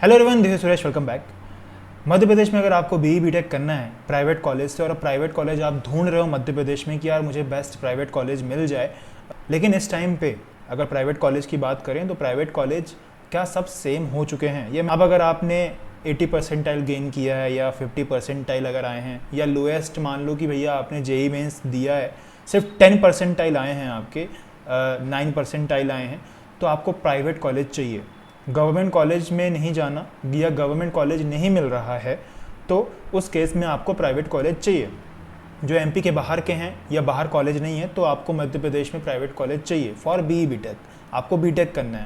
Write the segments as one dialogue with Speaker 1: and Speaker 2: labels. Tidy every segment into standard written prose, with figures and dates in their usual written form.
Speaker 1: Hello everyone, this is Suresh, welcome back. Madhya Pradesh में अगर आपको बीई बीटेक करना है प्राइवेट कॉलेज से और प्राइवेट कॉलेज आप ढूंढ रहे हो मध्य प्रदेश में कि यार मुझे बेस्ट प्राइवेट कॉलेज मिल जाए, लेकिन इस टाइम पे अगर प्राइवेट कॉलेज की बात करें तो प्राइवेट कॉलेज क्या सब सेम हो चुके हैं। ये अब अगर आपने 80 परसेंटाइल गेन किया है या 50 परसेंटाइल अगर आए हैं या लोएस्ट मान लो कि भैया आपने जेई मेंस दिया है, सिर्फ 10 परसेंटाइल आए हैं, आपके 9 परसेंटाइल आए हैं, तो आपको प्राइवेट कॉलेज चाहिए। गवर्नमेंट कॉलेज में नहीं जाना या गवर्नमेंट कॉलेज नहीं मिल रहा है तो उस केस में आपको प्राइवेट कॉलेज चाहिए। जो एमपी के बाहर के हैं या बाहर कॉलेज नहीं है तो आपको मध्य प्रदेश में प्राइवेट कॉलेज चाहिए फॉर बीई बीटेक। आपको बीटेक करना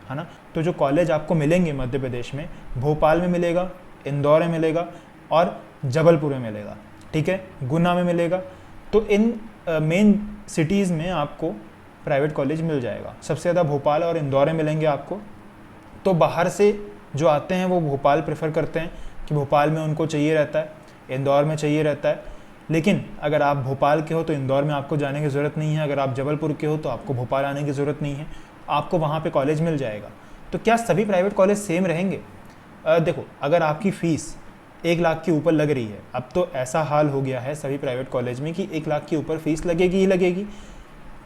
Speaker 1: है ना। तो जो कॉलेज आपको मिलेंगे मध्य प्रदेश में, भोपाल में मिलेगा, इंदौर में मिलेगा और जबलपुर में मिलेगा, ठीक है, गुना में मिलेगा। तो इन मेन सिटीज़ में आपको प्राइवेट कॉलेज मिल जाएगा। सबसे ज़्यादा भोपाल और इंदौर में मिलेंगे आपको। तो बाहर से जो आते हैं वो भोपाल प्रेफर करते हैं कि भोपाल में उनको चाहिए रहता है, इंदौर में चाहिए रहता है। लेकिन अगर आप भोपाल के हो तो इंदौर में आपको जाने की ज़रूरत नहीं है, अगर आप जबलपुर के हो तो आपको भोपाल आने की ज़रूरत नहीं है, आपको वहाँ पे कॉलेज मिल जाएगा। तो क्या सभी प्राइवेट कॉलेज सेम रहेंगे? देखो, अगर आपकी फ़ीस 1 लाख के ऊपर लग रही है, अब तो ऐसा हाल हो गया है सभी प्राइवेट कॉलेज में कि 1 लाख के ऊपर फीस लगेगी ही लगेगी,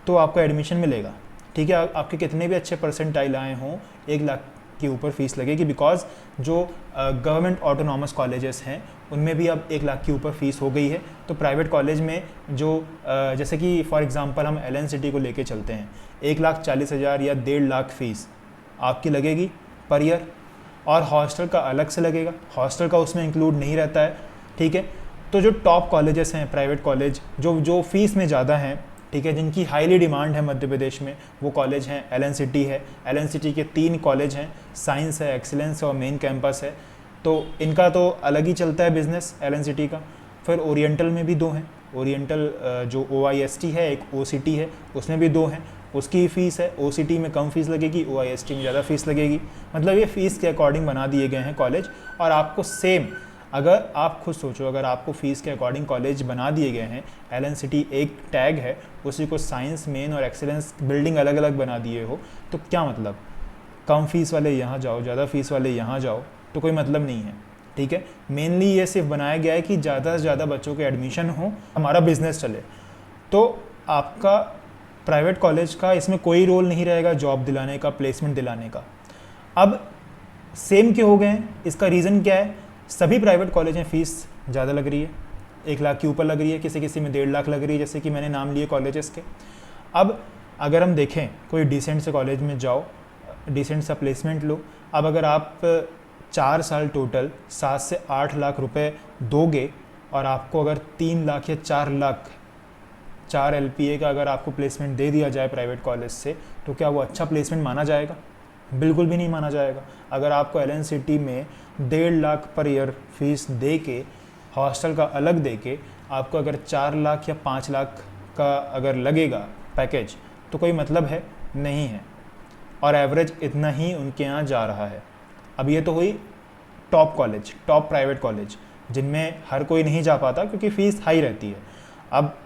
Speaker 1: तो आपको एडमिशन मिलेगा, ठीक है। आपके कितने भी अच्छे परसेंटाइल आए हों, 1 लाख के ऊपर फीस लगेगी। बिकॉज जो गवर्नमेंट ऑटोनॉमस कॉलेजेस हैं उनमें भी अब 1 लाख के ऊपर फीस हो गई है। तो प्राइवेट कॉलेज में जो जैसे कि फॉर एग्जांपल हम एलन सिटी को लेके चलते हैं, 1,40,000 या 1.5 लाख फीस आपकी लगेगी पर ईयर, और हॉस्टल का अलग से लगेगा। हॉस्टल का उसमें इंक्लूड नहीं रहता है, ठीक है। तो जो टॉप कॉलेजेस हैं प्राइवेट कॉलेज जो फीस में ज़्यादा हैं, ठीक है, जिनकी हाईली डिमांड है मध्य प्रदेश में, वो कॉलेज हैं एलन सिटी है। एलन सिटी के 3 कॉलेज हैं, साइंस है, एक्सीलेंस और मेन कैंपस है। तो इनका तो अलग ही चलता है बिजनेस एलन सिटी का। फिर ओरिएंटल में भी 2 हैं, ओरिएंटल जो OIST है, एक OCT है, उसमें भी 2 हैं। उसकी फ़ीस है, OCT में कम फीस लगेगी, OIST में ज़्यादा फीस लगेगी। मतलब ये फ़ीस के अकॉर्डिंग बना दिए गए हैं कॉलेज। और आपको सेम, अगर आप खुद सोचो, अगर आपको फ़ीस के अकॉर्डिंग कॉलेज बना दिए गए हैं, एलन सिटी एक टैग है, उसी को साइंस, मेन और एक्सीलेंस बिल्डिंग अलग अलग बना दिए हो, तो क्या मतलब? कम फीस वाले यहाँ जाओ, ज़्यादा फीस वाले यहाँ जाओ, तो कोई मतलब नहीं है, ठीक है। मेनली ये सिर्फ बनाया गया है कि ज़्यादा से ज़्यादा बच्चों के एडमिशन हो, हमारा बिजनेस चले। तो आपका प्राइवेट कॉलेज का इसमें कोई रोल नहीं रहेगा जॉब दिलाने का, प्लेसमेंट दिलाने का। अब सेम क्यों हो गए हैं, इसका रीज़न क्या है? सभी प्राइवेट कॉलेज में फ़ीस ज़्यादा लग रही है, 1 लाख के ऊपर लग रही है, किसी किसी में 1.5 लाख लग रही है, जैसे कि मैंने नाम लिए कॉलेजेस के। अब अगर हम देखें, कोई डिसेंट से कॉलेज में जाओ, डिसेंट सा प्लेसमेंट लो। अब अगर आप 4 साल टोटल 7 से 8 लाख रुपए दोगे और आपको अगर 3 लाख या 4 लाख 4 LPA का अगर आपको प्लेसमेंट दे दिया जाए प्राइवेट कॉलेज से, तो क्या वो अच्छा प्लेसमेंट माना जाएगा? बिल्कुल भी नहीं माना जाएगा। अगर आपको एलन सिटी में 1.5 लाख पर ईयर फीस दे के, हॉस्टल का अलग दे के, आपको अगर 4 लाख या 5 लाख का अगर लगेगा पैकेज, तो कोई मतलब है? नहीं है। और एवरेज इतना ही उनके यहाँ जा रहा है। अब ये तो हुई top college, top private college, जिनमें हर कोई नहीं जा पाता क्योंकि फ़ीस हाई रहती है। अब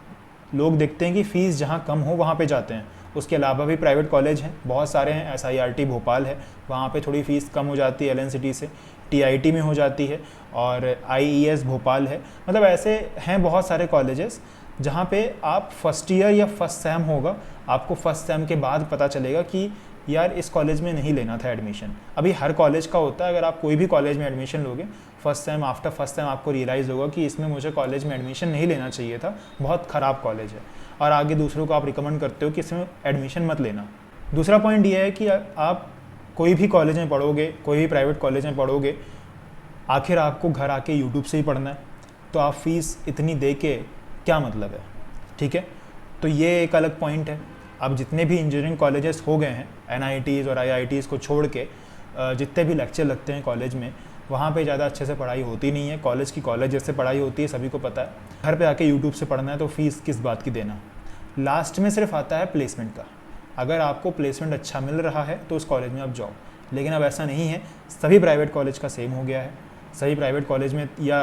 Speaker 1: लोग देखते हैं कि फ़ीस जहाँ कम हो वहाँ पे जाते हैं। उसके अलावा भी प्राइवेट कॉलेज हैं, बहुत सारे हैं। SIRT भोपाल है, वहाँ पे थोड़ी फ़ीस कम हो जाती है एलन सिटी से। TIT में हो जाती है, और IES भोपाल है। मतलब ऐसे हैं बहुत सारे कॉलेजेस जहाँ पे आप फर्स्ट ईयर या फर्स्ट सेम होगा, आपको फर्स्ट सेम के बाद पता चलेगा कि यार इस कॉलेज में नहीं लेना था एडमिशन। अभी हर कॉलेज का होता है, अगर आप कोई भी कॉलेज में एडमिशन लोगे, first sem after first sem आपको रियलाइज़ होगा कि इसमें मुझे कॉलेज में एडमिशन नहीं लेना चाहिए था, बहुत ख़राब कॉलेज है, और आगे दूसरों को आप रिकमेंड करते हो कि इसमें एडमिशन मत लेना। दूसरा पॉइंट ये है कि आप कोई भी कॉलेज में पढ़ोगे, कोई भी प्राइवेट कॉलेज में पढ़ोगे, आखिर आपको घर आके यूट्यूब से ही पढ़ना है, तो आप फ़ीस इतनी दे के क्या मतलब है, ठीक है। तो ये एक अलग पॉइंट है। अब जितने भी इंजीनियरिंग कॉलेजेस हो गए हैं, NITs और IITs को छोड़ के, जितने भी लेक्चर लगते हैं कॉलेज में, वहाँ पे ज़्यादा अच्छे से पढ़ाई होती नहीं है। कॉलेज की कॉलेज जैसे पढ़ाई होती है, सभी को पता है। घर पे आके यूट्यूब से पढ़ना है तो फ़ीस किस बात की देना। लास्ट में सिर्फ आता है प्लेसमेंट का। अगर आपको प्लेसमेंट अच्छा मिल रहा है तो उस कॉलेज में आप जाओ, लेकिन अब ऐसा नहीं है। सभी प्राइवेट कॉलेज का सेम हो गया है। सभी प्राइवेट कॉलेज में या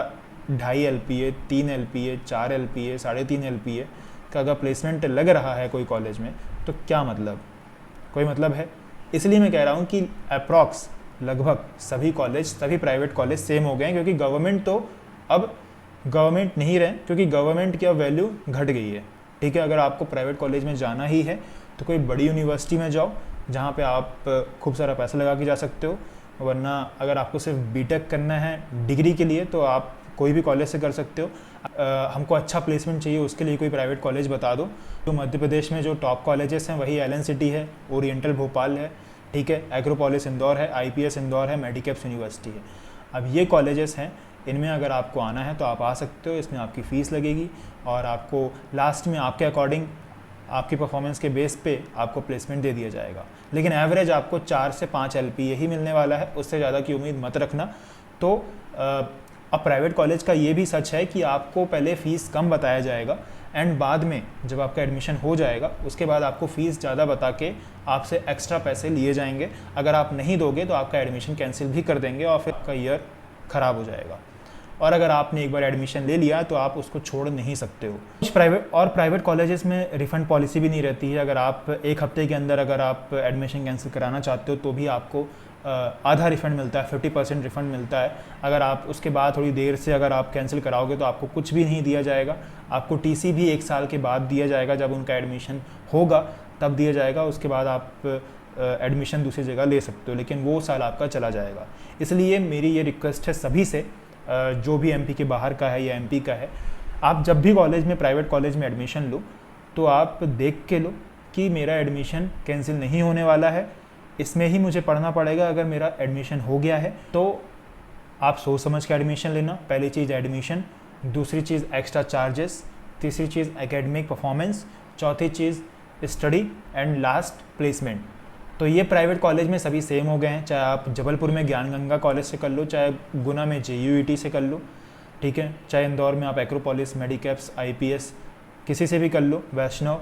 Speaker 1: 2.5 LPA, 3 LPA, 4 LPA, 3.5 LPA का अगर प्लेसमेंट लग रहा है कोई कॉलेज में, तो क्या मतलब? कोई मतलब है? इसलिए मैं कह रहा हूँ कि अप्रॉक्स लगभग सभी कॉलेज, सभी प्राइवेट कॉलेज सेम हो गए हैं, क्योंकि गवर्नमेंट तो अब गवर्नमेंट नहीं रहे, क्योंकि गवर्नमेंट की अब वैल्यू घट गई है। ठीक है, अगर आपको प्राइवेट कॉलेज में जाना ही है तो कोई बड़ी यूनिवर्सिटी में जाओ जहाँ पे आप खूब सारा पैसा लगा के जा सकते हो, वरना अगर आपको सिर्फ बीटेक करना है डिग्री के लिए तो आप कोई भी कॉलेज से कर सकते हो। हमको अच्छा प्लेसमेंट चाहिए, उसके लिए कोई प्राइवेट कॉलेज बता दो। तो मध्य प्रदेश में जो टॉप कॉलेजेस हैं वही एलन सिटी है, ओरिएंटल भोपाल है, ठीक है, एग्रोपोलिस इंदौर है, IPS इंदौर है, मेडिकैप्स यूनिवर्सिटी है। अब ये कॉलेजेस हैं, इनमें अगर आपको आना है तो आप आ सकते हो। इसमें आपकी फ़ीस लगेगी और आपको लास्ट में आपके अकॉर्डिंग, आपकी परफॉर्मेंस के बेस पे आपको प्लेसमेंट दे दिया जाएगा। लेकिन एवरेज आपको 4 से 5 LPA ही मिलने वाला है, उससे ज़्यादा की उम्मीद मत रखना। तो अब प्राइवेट कॉलेज का ये भी सच है कि आपको पहले फ़ीस कम बताया जाएगा एंड बाद में जब आपका एडमिशन हो जाएगा उसके बाद आपको फ़ीस ज़्यादा बता के आपसे एक्स्ट्रा पैसे लिए जाएंगे। अगर आप नहीं दोगे तो आपका एडमिशन कैंसिल भी कर देंगे और फिर आपका ईयर ख़राब हो जाएगा। और अगर आपने एक बार एडमिशन ले लिया तो आप उसको छोड़ नहीं सकते हो। कुछ प्राइवेट कॉलेजेस में रिफ़ंड पॉलिसी भी नहीं रहती है। अगर आप एक हफ्ते के अंदर अगर आप एडमिशन कैंसिल कराना चाहते हो तो भी आपको आधा रिफ़ंड मिलता है, 50% रिफ़ंड मिलता है। अगर आप उसके बाद थोड़ी देर से अगर आप कैंसिल कराओगे तो आपको कुछ भी नहीं दिया जाएगा। आपको TC भी 1 साल के बाद दिया जाएगा, जब उनका एडमिशन होगा तब दिया जाएगा। उसके बाद आप एडमिशन दूसरी जगह ले सकते हो, लेकिन वो साल आपका चला जाएगा। इसलिए मेरी ये रिक्वेस्ट है सभी से, जो भी MP के बाहर का है या MP का है, आप जब भी कॉलेज में, प्राइवेट कॉलेज में एडमिशन लो तो आप देख के लो कि मेरा एडमिशन कैंसिल नहीं होने वाला है, इसमें ही मुझे पढ़ना पड़ेगा। अगर मेरा एडमिशन हो गया है तो आप सोच समझ के एडमिशन लेना। पहली चीज़ एडमिशन, दूसरी चीज़ एक्स्ट्रा चार्जेस, तीसरी चीज़ एकेडमिक परफॉर्मेंस, चौथी चीज़ स्टडी एंड लास्ट प्लेसमेंट। तो ये प्राइवेट कॉलेज में सभी सेम हो गए हैं, चाहे आप जबलपुर में ज्ञान गंगा कॉलेज से कर लो, चाहे गुना में JUET से कर लो, ठीक है, चाहे इंदौर में आप एग्रोपोलिस, मेडिकैप्स, IPS किसी से भी कर लो, वैष्णव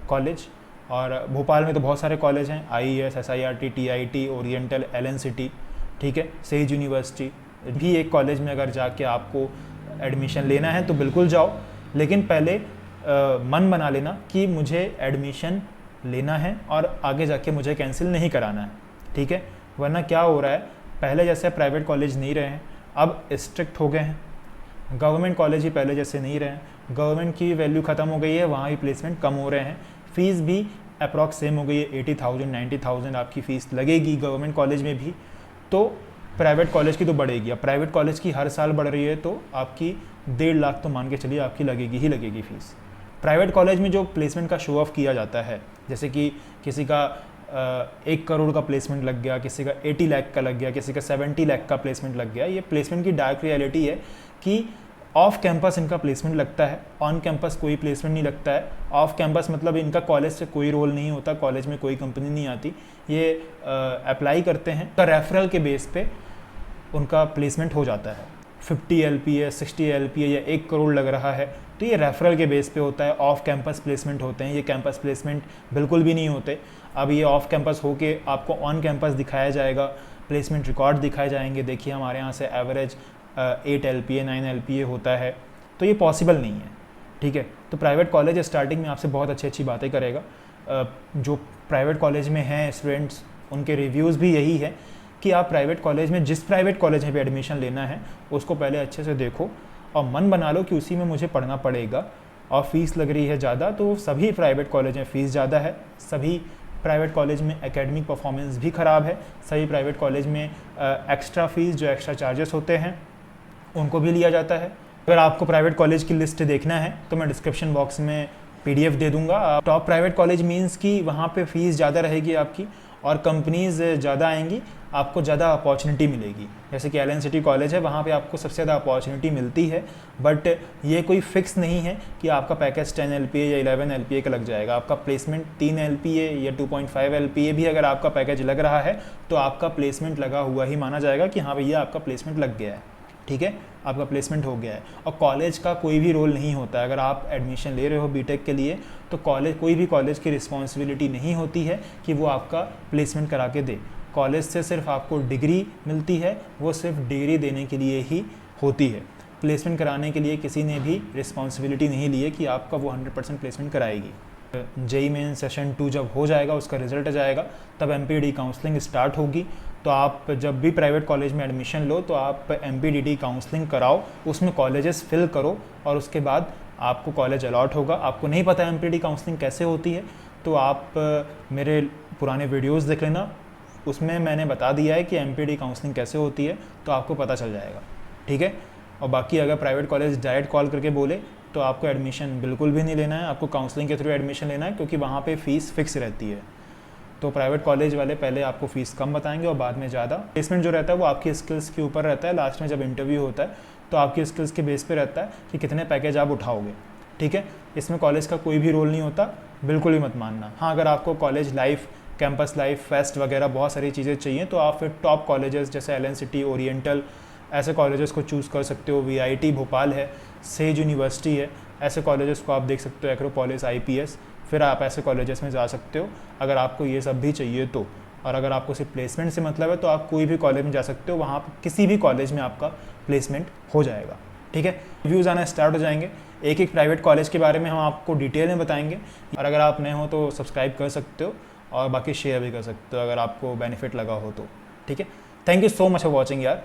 Speaker 1: कॉलेज। और भोपाल में तो बहुत सारे कॉलेज हैं, IES, SIRT, TIT, ओरिएंटल, एलन सिटी, ठीक है, सेज यूनिवर्सिटी भी एक कॉलेज में अगर जाके आपको एडमिशन लेना है तो बिल्कुल जाओ। लेकिन पहले मन बना लेना कि मुझे एडमिशन लेना है और आगे जाके मुझे कैंसिल नहीं कराना है, ठीक है। वरना क्या हो रहा है, पहले जैसे प्राइवेट कॉलेज नहीं रहे हैं, अब स्ट्रिक्ट हो गए हैं। गवर्नमेंट कॉलेज ही पहले जैसे नहीं रहे हैं, गवर्नमेंट की वैल्यू ख़त्म हो गई है, वहाँ भी प्लेसमेंट कम हो रहे हैं। फ़ीस भी अप्रॉक्स सेम हो गई है, 80,000 90,000 आपकी फ़ीस लगेगी गवर्नमेंट कॉलेज में भी, तो प्राइवेट कॉलेज की तो बढ़ेगी। अब प्राइवेट कॉलेज की हर साल बढ़ रही है तो आपकी 1.5 लाख तो मान के चलिए आपकी लगेगी ही लगेगी फ़ीस। प्राइवेट कॉलेज में जो प्लेसमेंट का शो ऑफ किया जाता है, जैसे कि किसी का 1 करोड़ का प्लेसमेंट लग गया, किसी का 80 लाख का लग गया, किसी का 70 लाख का प्लेसमेंट लग गया, ये प्लेसमेंट की डार्क रियलिटी है कि ऑफ कैंपस इनका प्लेसमेंट लगता है, ऑन कैंपस कोई प्लेसमेंट नहीं लगता है। ऑफ कैंपस मतलब इनका कॉलेज से कोई रोल नहीं होता, कॉलेज में कोई कंपनी नहीं आती, ये अप्लाई करते हैं तो रेफरल के बेस पे उनका प्लेसमेंट हो जाता है। 50 LPA, 60 LPA या 1 करोड़ लग रहा है तो ये रेफरल के बेस पे होता है, ऑफ कैंपस प्लेसमेंट होते हैं। ये कैंपस प्लेसमेंट बिल्कुल भी नहीं होते। अब ये ऑफ कैंपस होके आपको ऑन कैंपस दिखाया जाएगा, प्लेसमेंट रिकॉर्ड दिखाए जाएंगे, देखिए हमारे यहाँ से एवरेज 8 LPA 9 LPA होता है, तो ये पॉसिबल नहीं है, ठीक है। तो प्राइवेट कॉलेज स्टार्टिंग में आपसे बहुत अच्छी बातें करेगा। जो प्राइवेट कॉलेज में हैं स्टूडेंट्स, उनके रिव्यूज़ भी यही है कि आप प्राइवेट कॉलेज में, जिस प्राइवेट कॉलेज में भी एडमिशन लेना है उसको पहले अच्छे से देखो और मन बना लो कि उसी में मुझे पढ़ना पड़ेगा। और फीस लग रही है ज़्यादा तो सभी प्राइवेट कॉलेज में फ़ीस ज़्यादा है, सभी प्राइवेट कॉलेज में एकेडमिक परफॉर्मेंस भी ख़राब है, सभी प्राइवेट कॉलेज में एक्स्ट्रा फ़ीस जो एक्स्ट्रा चार्जेस होते हैं उनको भी लिया जाता है। अगर आपको प्राइवेट कॉलेज की लिस्ट देखना है तो मैं डिस्क्रिप्शन बॉक्स में PDF दे दूंगा। टॉप प्राइवेट कॉलेज मीन्स कि वहाँ पे फ़ीस ज़्यादा रहेगी आपकी और कंपनीज़ ज़्यादा आएंगी, आपको ज़्यादा अपॉर्चुनिटी मिलेगी। जैसे कि एलन सिटी कॉलेज है, वहाँ पे आपको सबसे ज़्यादा अपॉर्चुनिटी मिलती है, बट ये कोई फिक्स नहीं है कि आपका पैकेज 10 LPA या 11 LPA का लग जाएगा। आपका प्लेसमेंट 3 LPA या 2.5 LPA भी अगर आपका पैकेज लग रहा है तो आपका प्लेसमेंट लगा हुआ ही माना जाएगा कि हाँ भैया आपका प्लेसमेंट लग गया है, ठीक है, आपका प्लेसमेंट हो गया है। और कॉलेज का कोई भी रोल नहीं होता है। अगर आप एडमिशन ले रहे हो बीटेक के लिए तो कॉलेज, कोई भी कॉलेज की रिस्पॉन्सिबिलिटी नहीं होती है कि वो आपका प्लेसमेंट करा के दे। कॉलेज से सिर्फ आपको डिग्री मिलती है, वो सिर्फ डिग्री देने के लिए ही होती है। प्लेसमेंट कराने के लिए किसी ने भी रिस्पॉन्सिबिलिटी नहीं ली है कि आपका वो 100% प्लेसमेंट कराएगी। JEE मेन सेशन 2 जब हो जाएगा, उसका रिजल्ट आ जाएगा, तब MPD काउंसलिंग स्टार्ट होगी। तो आप जब भी प्राइवेट कॉलेज में एडमिशन लो तो आप MPDT काउंसलिंग कराओ, उसमें कॉलेजेस फिल करो और उसके बाद आपको कॉलेज अलॉट होगा। आपको नहीं पता MPDT काउंसलिंग कैसे होती है तो आप मेरे पुराने वीडियोस देख लेना, उसमें मैंने बता दिया है कि MPDT काउंसलिंग कैसे होती है, तो आपको पता चल जाएगा, ठीक है। और बाकी अगर प्राइवेट कॉलेज डायरेक्ट कॉल करके बोले तो आपको एडमिशन बिल्कुल भी नहीं लेना है, आपको काउंसलिंग के थ्रू एडमिशन लेना है, क्योंकि वहाँ पे फ़ीस फिक्स रहती है। तो प्राइवेट कॉलेज वाले पहले आपको फ़ीस कम बताएंगे और बाद में ज़्यादा। प्लेसमेंट जो रहता है वो आपकी स्किल्स के ऊपर रहता है, लास्ट में जब इंटरव्यू होता है तो आपकी स्किल्स के बेस पे रहता है कि कितने पैकेज आप उठाओगे, ठीक है। इसमें कॉलेज का कोई भी रोल नहीं होता, बिल्कुल ही मत मानना। हाँ, अगर आपको college life, campus life, fest वगैरह बहुत सारी चीज़ें चाहिए तो आप फिर टॉप कॉलेजेस जैसे LN सिटी, ओरिएंटल, ऐसे कॉलेजेस को चूज़ कर सकते हो। VIT भोपाल है, सेज यूनिवर्सिटी है, ऐसे कॉलेजेस को आप देख सकते हो, एक्रोपोलिस, IPS, फिर आप ऐसे कॉलेजेस में जा सकते हो अगर आपको ये सब भी चाहिए तो। और अगर आपको सिर्फ प्लेसमेंट से मतलब है तो आप कोई भी कॉलेज में जा सकते हो, वहाँ किसी भी कॉलेज में आपका प्लेसमेंट हो जाएगा, ठीक है। व्यूज़ आना स्टार्ट हो जाएंगे, एक एक प्राइवेट कॉलेज के बारे में हम आपको डिटेल में बताएंगे। और अगर आप नए हो तो सब्सक्राइब कर सकते हो और बाकी शेयर भी कर सकते हो अगर आपको बेनिफिट लगा हो तो, ठीक है। Thank you so much for watching यार।